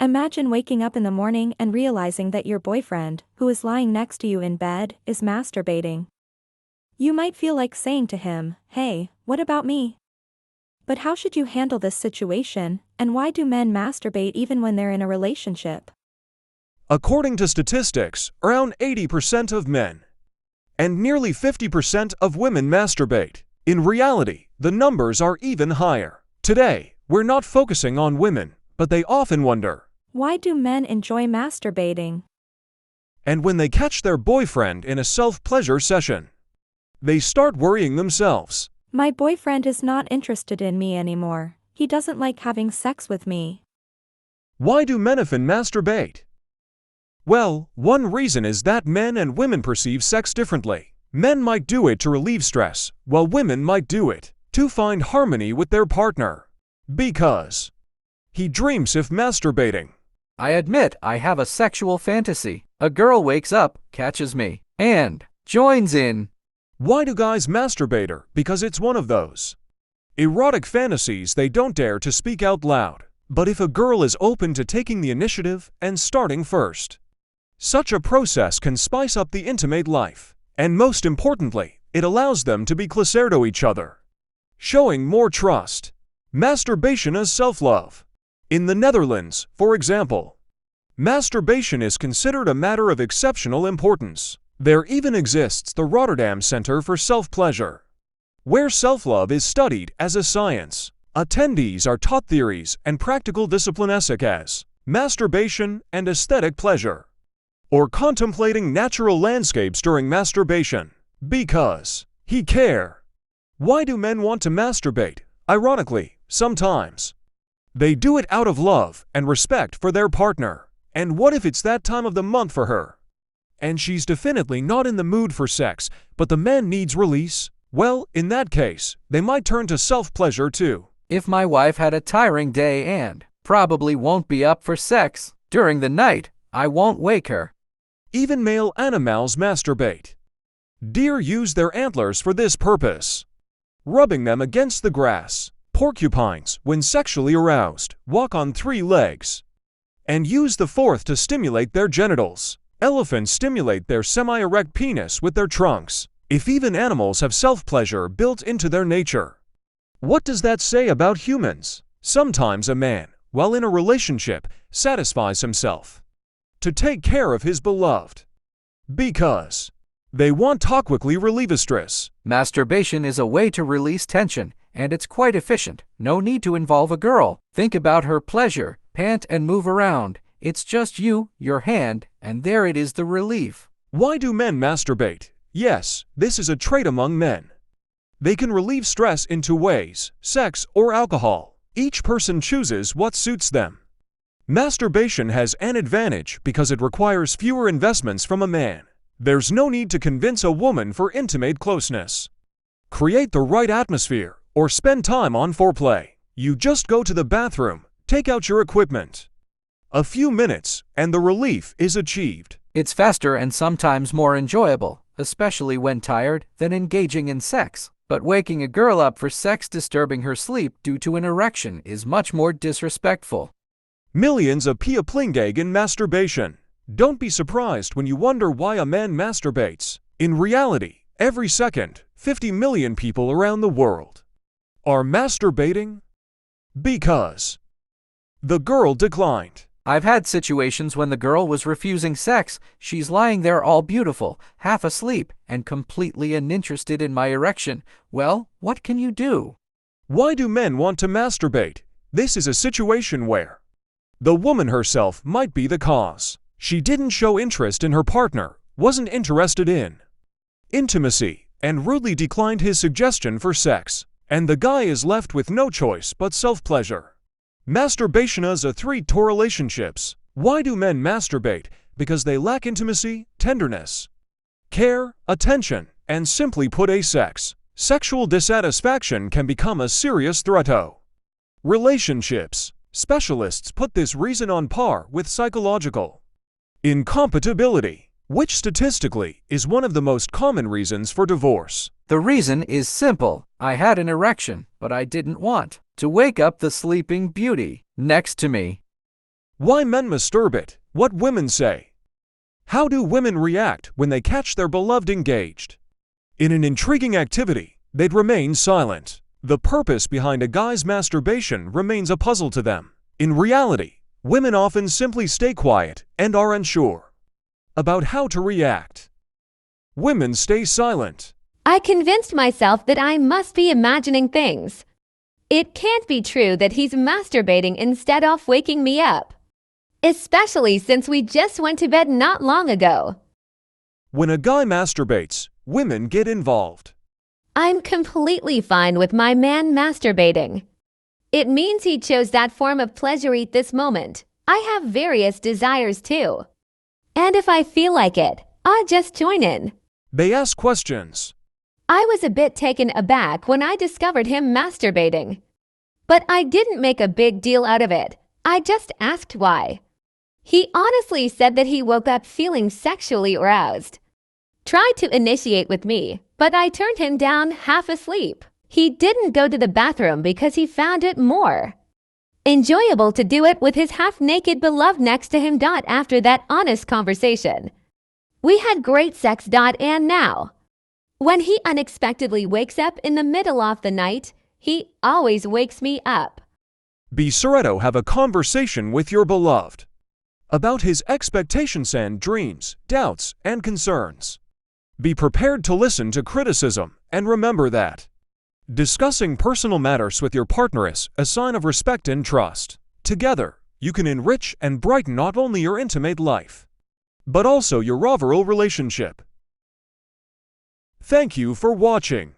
Imagine waking up in the morning and realizing that your boyfriend, who is lying next to you in bed, is masturbating. You might feel like saying to him, "Hey, what about me?" But how should you handle this situation, and why do men masturbate even when they're in a relationship? According to statistics, around 80% of men and nearly 50% of women masturbate. In reality, the numbers are even higher. Today, we're not focusing on women, but they often wonder, why do men enjoy masturbating? And when they catch their boyfriend in a self-pleasure session, they start worrying themselves. My boyfriend is not interested in me anymore. He doesn't like having sex with me. Why do men often masturbate? Well, one reason is that men and women perceive sex differently. Men might do it to relieve stress, while women might do it to find harmony with their partner. Because he dreams of masturbating. I admit I have a sexual fantasy. A girl wakes up, catches me, and joins in. Why do guys masturbate? Because it's one of those erotic fantasies they don't dare to speak out loud. But if a girl is open to taking the initiative and starting first, such a process can spice up the intimate life. And most importantly, it allows them to be closer to each other, showing more trust. Masturbation is self-love. In the Netherlands, for example, masturbation is considered a matter of exceptional importance. There even exists the Rotterdam Center for Self-Pleasure, where self-love is studied as a science. Attendees are taught theories and practical disciplines such as masturbation and aesthetic pleasure, or contemplating natural landscapes during masturbation. Because he care. Why do men want to masturbate? Ironically, sometimes they do it out of love and respect for their partner. And what if it's that time of the month for her, and she's definitely not in the mood for sex, but the man needs release? Well, in that case, they might turn to self-pleasure too. If my wife had a tiring day and probably won't be up for sex during the night, I won't wake her. Even male animals masturbate. Deer use their antlers for this purpose, rubbing them against the grass. Porcupines, when sexually aroused, walk on 3 legs and use the 4th to stimulate their genitals. Elephants stimulate their semi-erect penis with their trunks. If even animals have self-pleasure built into their nature, what does that say about humans? Sometimes a man, while in a relationship, satisfies himself to take care of his beloved because they want to quickly relieve stress. Masturbation is a way to release tension, and it's quite efficient. No need to involve a girl. Think about her pleasure, pant and move around. It's just you, your hand, and there it is, the relief. Why do men masturbate? Yes, this is a trait among men. They can relieve stress in 2 ways, sex or alcohol. Each person chooses what suits them. Masturbation has an advantage because it requires fewer investments from a man. There's no need to convince a woman for intimate closeness, create the right atmosphere, or spend time on foreplay. You just go to the bathroom, take out your equipment. A few minutes, and the relief is achieved. It's faster and sometimes more enjoyable, especially when tired, than engaging in sex. But waking a girl up for sex, disturbing her sleep due to an erection, is much more disrespectful. Millions of people engage in masturbation. Don't be surprised when you wonder why a man masturbates. In reality, every second, 50 million people around the world are masturbating because the girl declined. I've had situations when the girl was refusing sex. She's lying there all beautiful, half asleep, and completely uninterested in my erection. Well, what can you do? Why do men want to masturbate? This is a situation where the woman herself might be the cause. She didn't show interest in her partner, wasn't interested in intimacy, and rudely declined his suggestion for sex. And the guy is left with no choice but self-pleasure. Masturbation is a threat to relationships. Why do men masturbate? Because they lack intimacy, tenderness, care, attention, and simply put, sexual dissatisfaction can become a serious threat to relationships. Specialists put this reason on par with psychological incompatibility, which statistically is one of the most common reasons for divorce. The reason is simple. I had an erection, but I didn't want to wake up the sleeping beauty next to me. Why men masturbate, what women say. How do women react when they catch their beloved engaged? In an intriguing activity, they'd remain silent. The purpose behind a guy's masturbation remains a puzzle to them. In reality, women often simply stay quiet and are unsure about how to react. Women stay silent. I convinced myself that I must be imagining things. It can't be true that he's masturbating instead of waking me up. Especially since we just went to bed not long ago. When a guy masturbates, women get involved. I'm completely fine with my man masturbating. It means he chose that form of pleasure at this moment. I have various desires too. And if I feel like it, I'll just join in. They ask questions. I was a bit taken aback when I discovered him masturbating. But I didn't make a big deal out of it. I just asked why. He honestly said that he woke up feeling sexually aroused. Tried to initiate with me, but I turned him down half asleep. He didn't go to the bathroom because he found it more enjoyable to do it with his half-naked beloved next to him. After that honest conversation, we had great sex. And now, when he unexpectedly wakes up in the middle of the night, he always wakes me up. Be sure to have a conversation with your beloved about his expectations and dreams, doubts, and concerns. Be prepared to listen to criticism, and remember that discussing personal matters with your partner is a sign of respect and trust. Together, you can enrich and brighten not only your intimate life, but also your overall relationship. Thank you for watching.